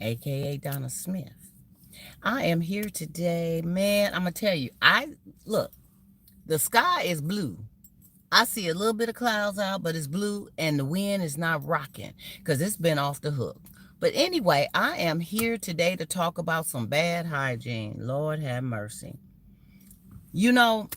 aka Donna Smith. I am here today, man. I'm gonna tell you, I look, the sky is blue. I see a little bit of clouds out, but it's blue and the wind is not rocking because it's been off the hook. But anyway, I am here today to talk about some bad hygiene. Lord have mercy. You know,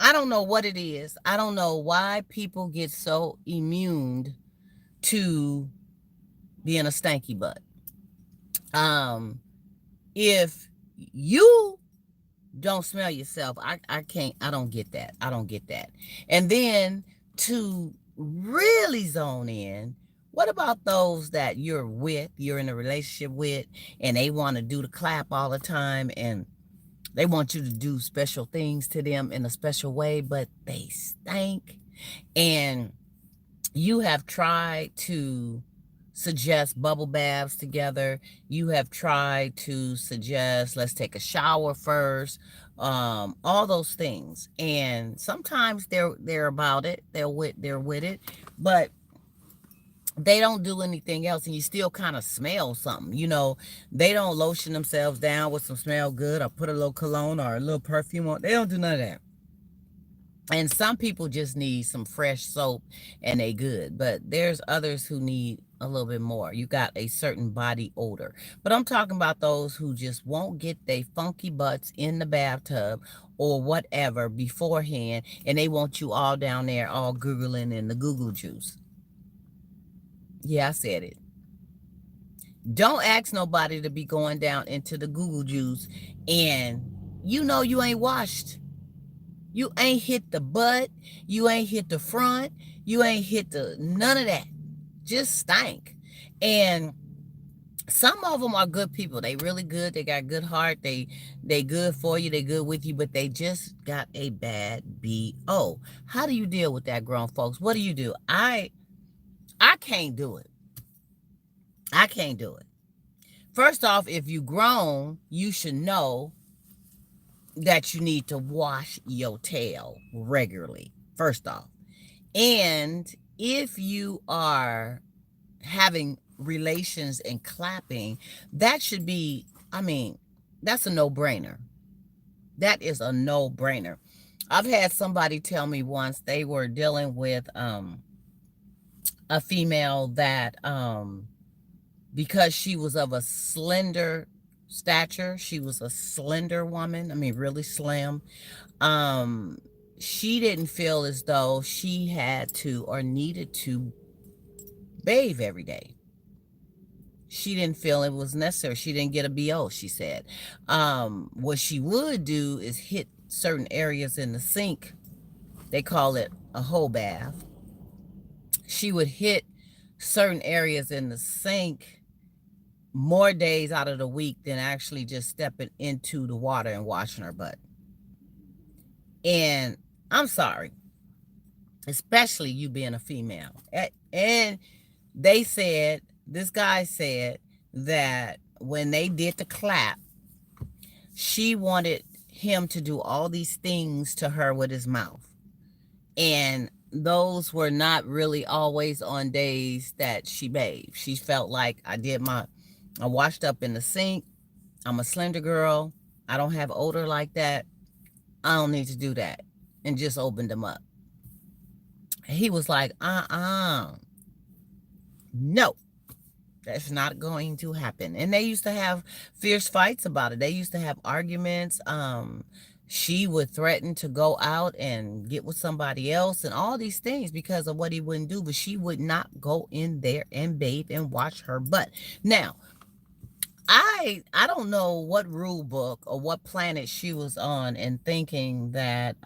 I don't know what it is. I don't know why people get so immune to being a stanky butt. Um, if you don't smell yourself, I can't, I don't get that. I don't get that. And then to really zone in, what about those that you're in a relationship with, and they want to do the clap all the time, and they want you to do special things to them in a special way, but they stink. And you have tried to suggest bubble baths together. You have tried to suggest, let's take a shower first, all those things. And sometimes they're about it. They're with it, but they don't do anything else, and you still kind of smell something. They don't lotion themselves down with some smell good or put a little cologne or a little perfume on. They don't do none of that. And some people just need some fresh soap and they good. But there's others who need a little bit more. You got a certain body odor. But I'm talking about those who just won't get their funky butts in the bathtub or whatever beforehand, and they want you all down there all googling in the Google juice. Yeah, I said it. Don't ask nobody to be going down into the Google juice and you ain't washed. You ain't hit the butt. You ain't hit the front. You ain't hit none of that. Just stank. And some of them are good people. They really good. They got good heart. They good for you. They good with you, but they just got a bad BO. How do you deal with that, grown folks? What do you do? I can't do it. I can't do it. First off, if you grown, you should know that you need to wash your tail regularly, first off. And if you are having relations and clapping, that should be, that's a no-brainer. That is a no-brainer. I've had somebody tell me once they were dealing with a female that because she was of a slender stature, she was a slender woman, really slim. um she didn't feel as though she had to or needed to bathe every day. She didn't feel it was necessary. She didn't get a BO, she said. What she would do is hit certain areas in the sink. They call it a whole bath. She would hit certain areas in the sink more days out of the week than actually just stepping into the water and washing her butt. And I'm sorry, especially you being a female. And this guy said that when they did the clap, she wanted him to do all these things to her with his mouth. And those were not really always on days that she bathed. She felt like I washed up in the sink. I'm a slender girl. I don't have odor like that. I don't need to do that. And just opened them up. He was like, no, that's not going to happen. And they used to have fierce fights about it. They used to have arguments. She would threaten to go out and get with somebody else and all these things because of what he wouldn't do. But she would not go in there and bathe and wash her butt. Now, I don't know what rule book or what planet she was on and thinking that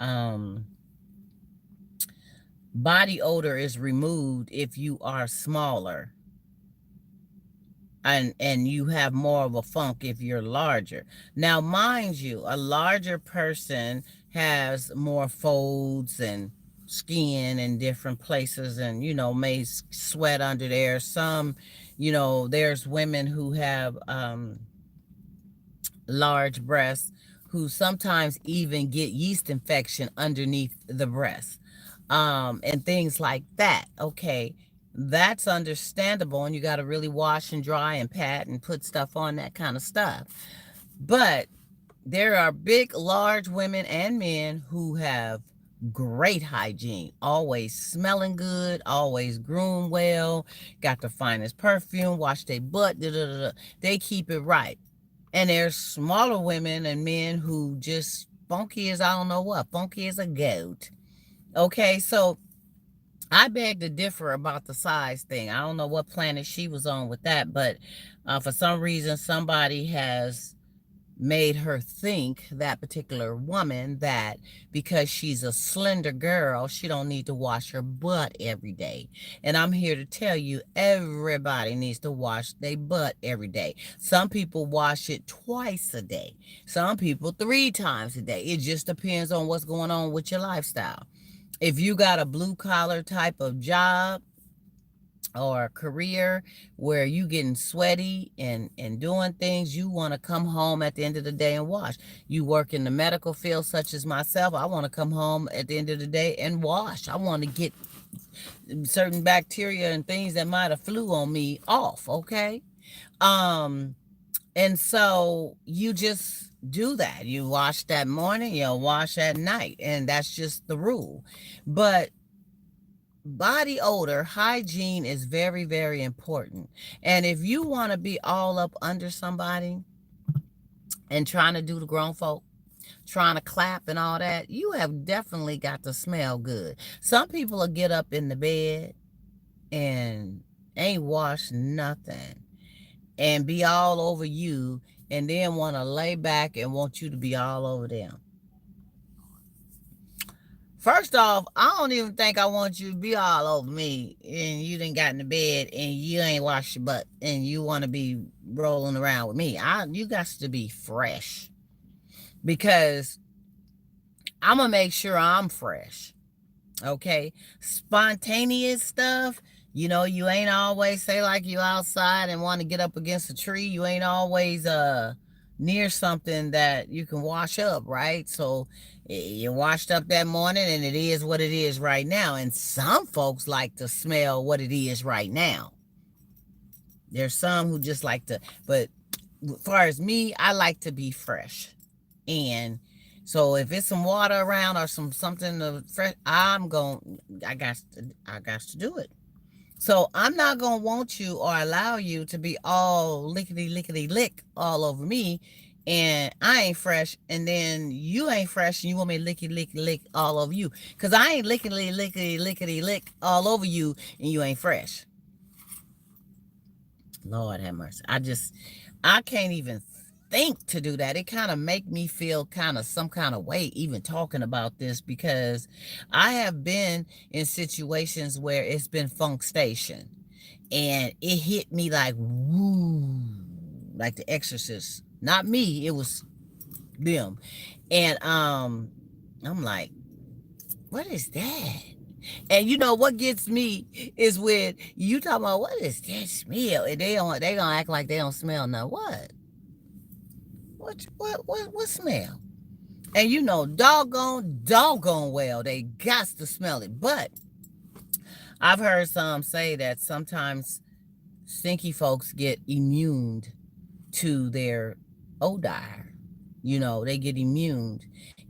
body odor is removed if you are smaller, and you have more of a funk if you're larger. Now, mind you, a larger person has more folds and skin in different places, and may sweat under there. Some, there's women who have large breasts who sometimes even get yeast infection underneath the breast, and things like that. Okay. That's understandable, and you got to really wash and dry and pat and put stuff on, that kind of stuff. But there are big, large women and men who have great hygiene, always smelling good, always groom well, got the finest perfume, wash their butt, da, da, da, da. They keep it right. And there's smaller women and men who just funky as I don't know what, funky as a goat. Okay, so I beg to differ about the size thing. I don't know what planet she was on with that, but for some reason, somebody has made her think, that particular woman, that because she's a slender girl, she don't need to wash her butt every day. And I'm here to tell you, everybody needs to wash their butt every day. Some people wash it twice a day, some people 3 times a day. It just depends on what's going on with your lifestyle. If you got a blue collar type of job or a career where you getting sweaty and doing things, you want to come home at the end of the day and wash. You work in the medical field such as myself, I want to come home at the end of the day and wash. I want to get certain bacteria and things that might have flew on me off, okay? um and so you just do that. You wash that morning, you'll wash at night, and that's just the rule. But body odor hygiene is very, very important. And if you want to be all up under somebody and trying to do the grown folk, trying to clap and all that, you have definitely got to smell good. Some people will get up in the bed and ain't washed nothing and be all over you, and then want to lay back and want you to be all over them. First off, I don't even think I want you to be all over me and you done got in the bed and you ain't washed your butt and you want to be rolling around with me. You got to be fresh, because I'm going to make sure I'm fresh. Okay? Spontaneous stuff, you ain't always, say like you outside and want to get up against a tree. You ain't always near something that you can wash up, right? So you washed up that morning and it is what it is right now. And some folks like to smell what it is right now. There's some who just like to, but as far as me, I like to be fresh. And so if it's some water around or something fresh, I got to do it. So I'm not gonna want you or allow you to be all lickety lickety lick all over me, and I ain't fresh, and then you ain't fresh, and you want me to lickety lickety lick all over you, cause I ain't lickety lickety lickety lick all over you, and you ain't fresh. Lord have mercy. I can't even think to do that. It kind of make me feel kind of some kind of way even talking about this, because I have been in situations where it's been funk station and it hit me like woo, like the exorcist. Not me, it was them. And I'm like, what is that? And you know what gets me is when you talk about what is that smell, and they gonna act like they don't smell no what. What smell? And doggone well, they got to smell it. But I've heard some say that sometimes stinky folks get immune to their odor. They get immune.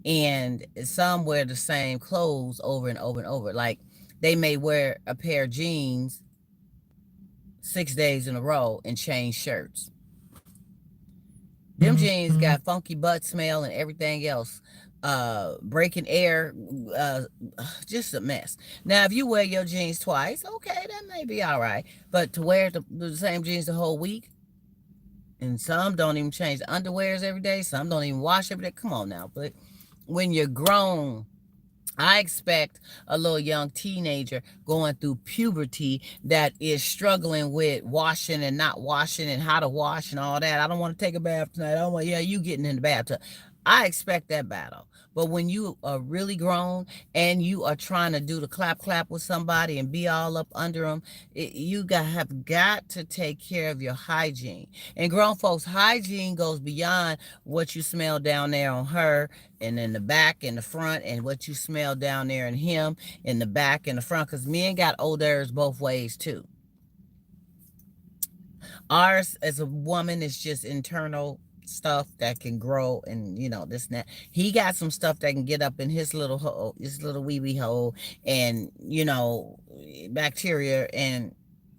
And some wear the same clothes over and over and over. Like they may wear a pair of jeans 6 days in a row and change shirts. Them jeans got funky butt smell and everything else. Breaking air, uh, just a mess. Now, if you wear your jeans twice, okay, that may be all right. But to wear the same jeans the whole week, and some don't even change the underwears every day, some don't even wash every day. Come on now. But when you're grown, I expect a little young teenager going through puberty that is struggling with washing and not washing and how to wash and all that. I don't want to take a bath tonight. I don't want, yeah, you getting in the bathtub. I expect that battle. But when you are really grown and you are trying to do the clap clap with somebody and be all up under them, you have got to take care of your hygiene. And grown folks, hygiene goes beyond what you smell down there on her and in the back and the front, and what you smell down there in him in the back and the front. Because men got odors both ways too. Ours as a woman is just internal stuff that can grow, and this and that. He got some stuff that can get up in his little hole, his little wee wee hole, and bacteria, and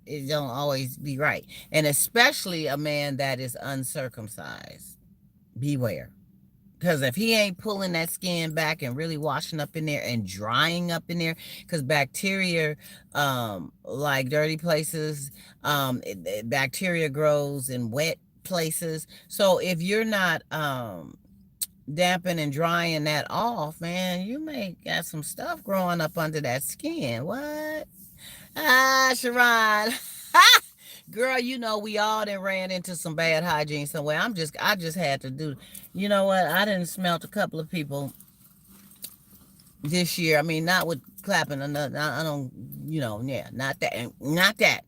it don't always be right. And especially a man that is uncircumcised. Beware. Because if he ain't pulling that skin back and really washing up in there and drying up in there, because bacteria, like dirty places, bacteria grows in wet places. So if you're not damping and drying that off, man, you may got some stuff growing up under that skin. What? Sharon. Girl, we all done ran into some bad hygiene somewhere. I just had to do. You know what? I didn't smelt a couple of people this year. I mean, not with clapping or nothing. I don't, yeah, not that.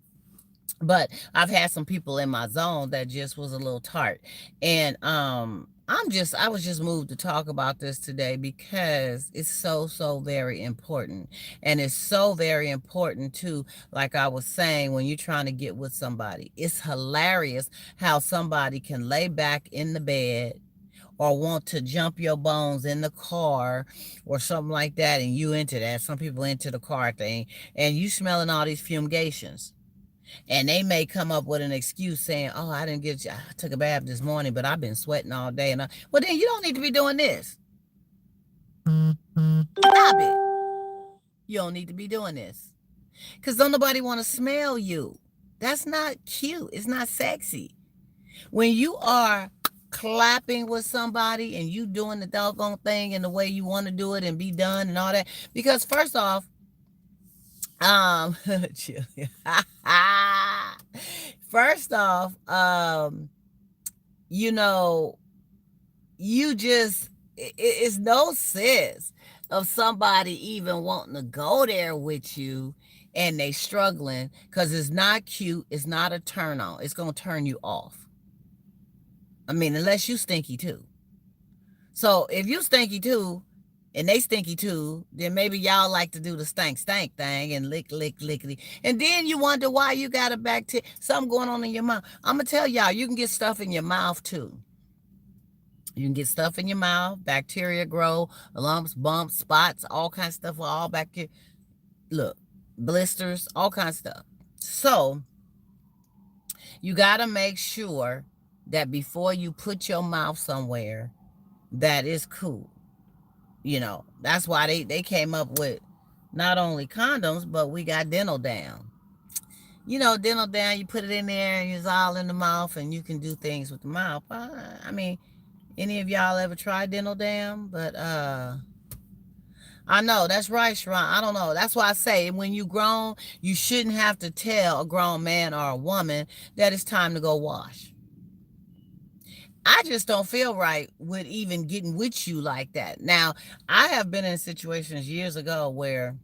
But I've had some people in my zone that just was a little tart. And I was just moved to talk about this today because it's so very important. And it's so very important too, like I was saying, when you're trying to get with somebody. It's hilarious how somebody can lay back in the bed or want to jump your bones in the car or something like that, and you into that. Some people into the car thing, and you smelling all these fumigations. And they may come up with an excuse saying, "Oh, I took a bath this morning, but I've been sweating all day." Well, then you don't need to be doing this. Stop it. You don't need to be doing this. Because don't nobody want to smell you. That's not cute. It's not sexy. When you are clapping with somebody and you doing the doggone thing in the way you want to do it and be done and all that. Because first off, chill. First off, you just, it's no sense of somebody even wanting to go there with you and they struggling, because it's not cute. It's not a turn on. It's going to turn you off. I mean, unless you stinky too. So if you stinky too, and they stinky too, then maybe y'all like to do the stank thing and lickety. And then you wonder why you got a bacteria, something going on in your mouth. I'm going to tell y'all, you can get stuff in your mouth too. You can get stuff in your mouth, bacteria grow, lumps, bumps, spots, all kinds of stuff, all bacteria. Look, blisters, all kinds of stuff. So you got to make sure that before you put your mouth somewhere, that is cool. That's why they came up with not only condoms, but we got dental dam. Dental dam, you put it in there and it's all in the mouth, and you can do things with the mouth. I mean, any of y'all ever tried dental dam? But I know, that's right, Sharon. I don't know. That's why I say when you grown, you shouldn't have to tell a grown man or a woman that it's time to go wash. I just don't feel right with even getting with you like that. Now, I have been in situations years ago where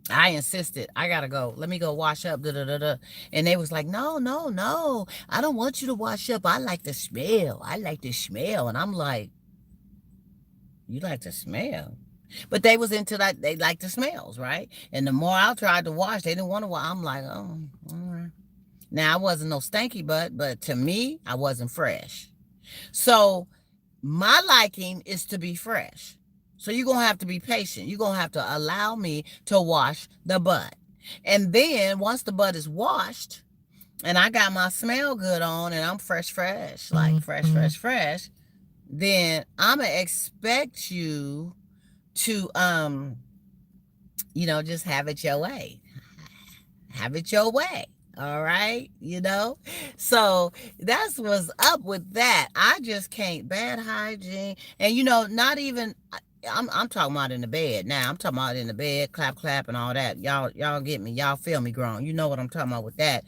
I insisted, I gotta go. Let me go wash up. And they was like, no. I don't want you to wash up. I like the smell. And I'm like, you like the smell? But they was into that. They like the smells, right? And the more I tried to wash, they didn't want to wash. I'm like, oh, all right. Now, I wasn't no stanky butt, but to me, I wasn't fresh. So my liking is to be fresh. So you're going to have to be patient. You're going to have to allow me to wash the butt. And then once the butt is washed and I got my smell good on and I'm fresh, like fresh, then I'm going to expect you to, just have it your way. Have it your way. All right, so that's what's up with that. I just can't. Bad hygiene, and not even. I'm talking about in the bed now. I'm talking about in the bed, clap, and all that. Y'all get me. Y'all feel me grown. You know what I'm talking about with that.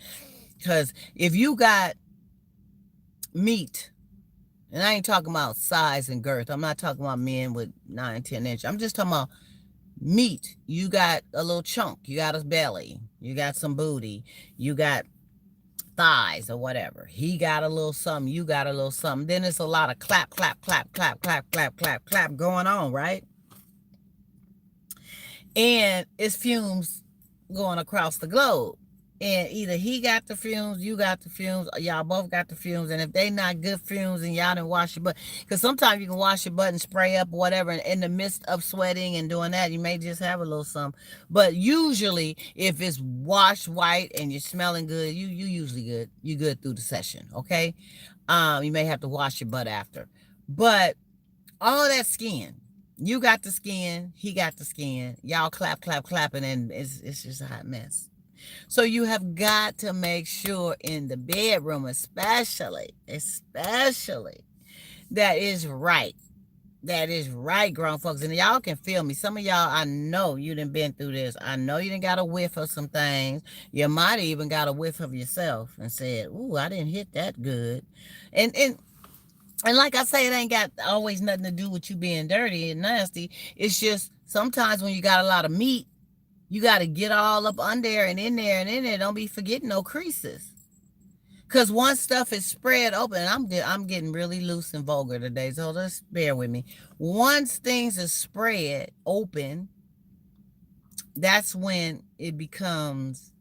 Because if you got meat, And I ain't talking about size and girth. I'm not talking about men with 9, 10 inch. I'm just talking about meat. You got a little chunk. You got a belly. You got some booty. You got thighs or whatever. He got a little something. You got a little something. Then it's a lot of clap, clap, clap, clap, clap, clap, clap, clap going on, right? And it's fumes going across the globe. And either he got the fumes, you got the fumes, or y'all both got the fumes. And if they not good fumes and y'all didn't wash your butt, because sometimes you can wash your butt and spray up or whatever, and in the midst of sweating and doing that, you may just have a little something. But usually, if it's washed white and you're smelling good, you usually good. You good through the session, okay? You may have to wash your butt after. But all that skin, you got the skin, he got the skin, y'all clap, clap, clapping, and it's just a hot mess. So you have got to make sure in the bedroom, especially, that is right. That is right, grown folks. And y'all can feel me. Some of y'all, I know you done been through this. I know you done got a whiff of some things. You might have even got a whiff of yourself and said, ooh, I didn't hit that good. And like I say, it ain't got always nothing to do with you being dirty and nasty. It's just sometimes when you got a lot of meat, you got to get all up under there and in there and in there. Don't be forgetting no creases. Because once stuff is spread open, and I'm getting really loose and vulgar today, so just bear with me. Once things are spread open, that's when it becomes,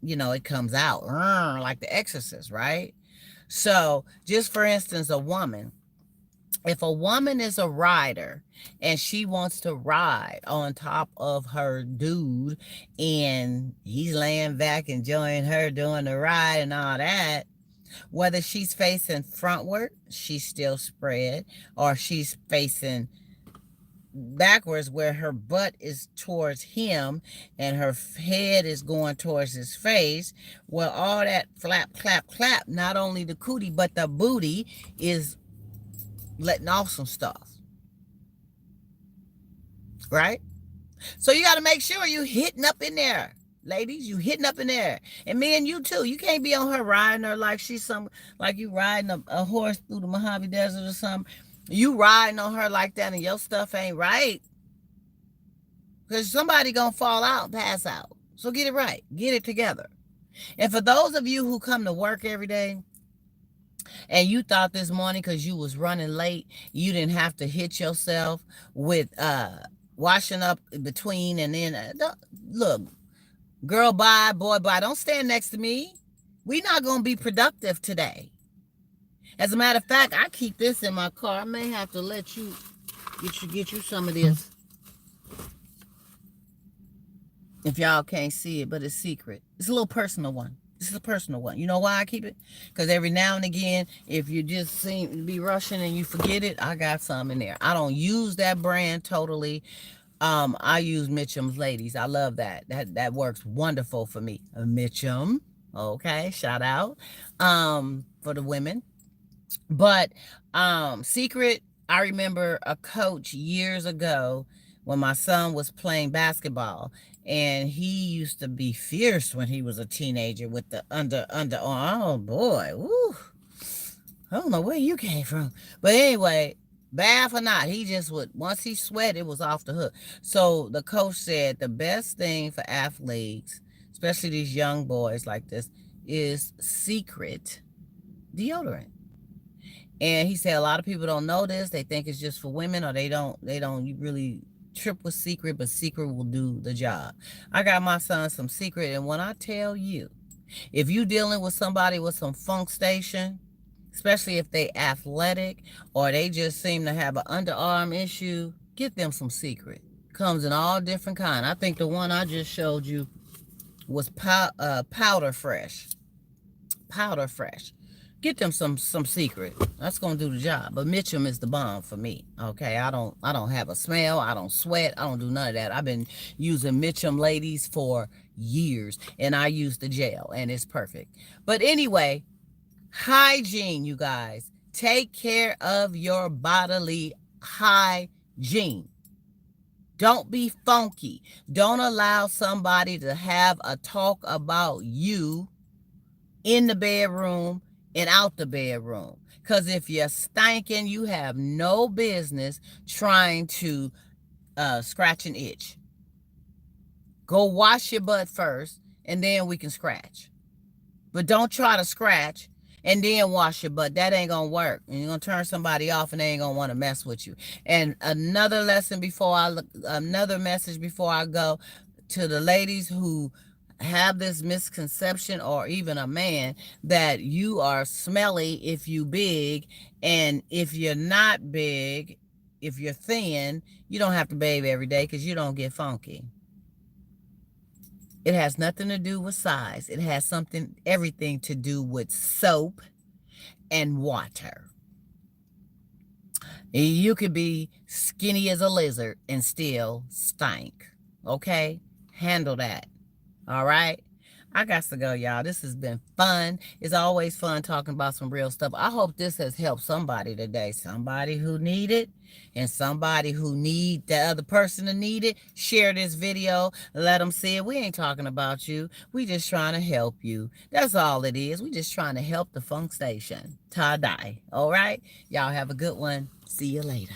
it comes out like the Exorcist, right? So just for instance, if a woman is a rider and she wants to ride on top of her dude and he's laying back enjoying her doing the ride and all that, whether she's facing frontward, she's still spread, or she's facing backwards where her butt is towards him and her head is going towards his face, well, all that flap, clap, clap, not only the cootie, but the booty is letting off some stuff, right? So you got to make sure you hitting up in there, ladies. You hitting up in there, and me and you too. You can't be on her riding her like she's like you riding a horse through the Mojave Desert or something. You riding on her like that, and your stuff ain't right, because somebody gonna fall out and pass out. So get it right, get it together. And for those of you who come to work every day, and you thought this morning because you was running late, you didn't have to hit yourself with washing up between and then look, girl, bye, boy, bye. Don't stand next to me. We not gonna be productive today. As a matter of fact, I keep this in my car. I may have to let you get you some of this. If y'all can't see it, but it's secret. It's a little personal one. This is a personal one. You know why I keep it? Because every now and again, if you just seem to be rushing and you forget it, I got some in there. I don't use that brand totally. I use Mitchum's Ladies. I love that. That works wonderful for me. Mitchum. Okay, shout out for the women. But secret, I remember a coach years ago when my son was playing basketball, and he used to be fierce when he was a teenager with the underarm. Oh boy, woo! I don't know where you came from, but anyway, bath or not, he just would. Once he sweat, it was off the hook. So the coach said the best thing for athletes, especially these young boys like this, is secret deodorant. And he said a lot of people don't know this. They think it's just for women, or they don't really trip with secret, but secret will do the job. I got my son some secret, and when I tell you, if you dealing with somebody with some funk station, especially if they athletic or they just seem to have an underarm issue, get them some secret. Comes in all different kind. I think the one I just showed you was powder fresh. Powder fresh. Get them some secret. That's gonna do the job. But Mitchum is the bomb for me. Okay, I don't have a smell. I don't sweat. I don't do none of that. I've been using Mitchum Ladies for years, and I use the gel, and it's perfect. But anyway, hygiene, you guys. Take care of your bodily hygiene. Don't be funky. Don't allow somebody to have a talk about you in the bedroom, and out the bedroom. Because if you're stinking, you have no business trying to scratch an itch. Go wash your butt first, and then we can scratch. But don't try to scratch and then wash your butt. That ain't gonna work. And you're gonna turn somebody off, and they ain't gonna want to mess with you. And another message before I go, to the ladies who have this misconception, or even a man, that you are smelly if you big, and if you're not big, if you're thin, you don't have to bathe every day because you don't get funky. It has nothing to do with size. It has everything to do with soap and water. You could be skinny as a lizard and still stink. Okay? Handle that. All right? I got to go, y'all. This has been fun. It's always fun talking about some real stuff. I hope this has helped somebody today. Somebody who need it, and somebody who need the other person to need it. Share this video. Let them see it. We ain't talking about you. We just trying to help you. That's all it is. We just trying to help the Funk Station. Tie-dye. All right? Y'all have a good one. See you later.